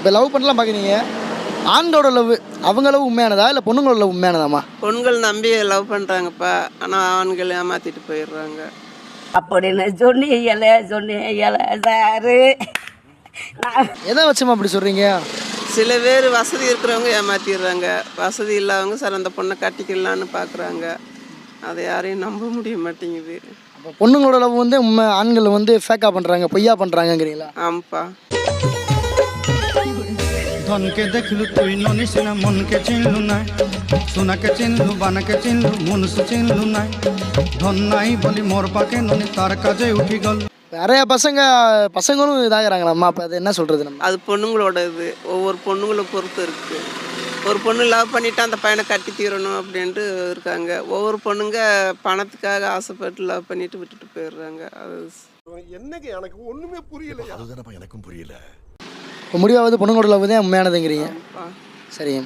இப்போ லவ் பண்ணலாம் பார்க்குறீங்க, ஆண்களோட லவ் அவங்க லவ் உண்மையானதா இல்லை பொண்ணுங்களோட லவ் உண்மையானதாம்மா? பொண்கள் நம்பி லவ் பண்ணுறாங்கப்பா, ஆனால் ஆண்கள் ஏமாற்றிட்டு போயிடுறாங்க. அப்படின்னு சொன்னீங்கல சாரு. எதை வச்சுமா அப்படி சொல்கிறீங்க? சில பேர் வசதி இருக்கிறவங்க ஏமாற்றிடுறாங்க, வசதி இல்லாதவங்க சார் அந்த பொண்ணை கட்டிக்கலான்னு பார்க்குறாங்க. அதை யாரையும் நம்ப முடிய மாட்டேங்குது. அப்போ பொண்ணுங்களோட லவ் வந்து உண்மை, ஆண்கள் வந்து ஃபேக்காக பண்ணுறாங்க, பொய்யா பண்ணுறாங்கங்கிறீங்களா? ஆமாப்பா. ধনকে দেখলু তুই ননিস না মনকে চিনলু না, সোনাকে চিনলু বানাকে চিনলু মনুষ্য চিনলু না, ধন নাই বলি মোর পাকে ননি তার কাজে উঠি গল। நிறைய பசங்களும் இதாகிறாங்களாம்மா, அப்போ அது என்ன சொல்கிறது நம்ம? அது பொண்ணுங்களோட இது, ஒவ்வொரு பொண்ணுங்களை பொறுத்து இருக்குது. ஒரு பொண்ணு லவ் பண்ணிவிட்டு அந்த பையனை கட்டி தீரணும் அப்படின்ட்டு இருக்காங்க. ஒவ்வொரு பொண்ணுங்க பணத்துக்காக ஆசைப்பட்டு லவ் பண்ணிட்டு விட்டுட்டு போயிடுறாங்க. அது என்னங்க எனக்கு ஒண்ணுமே புரியல. அதுதானப்பா எனக்கும் புரியல. இப்போ முடிவாவது பொண்ணுங்களோட லவ் தான் உண்மையானதுங்கிறீங்க. சரிங்க.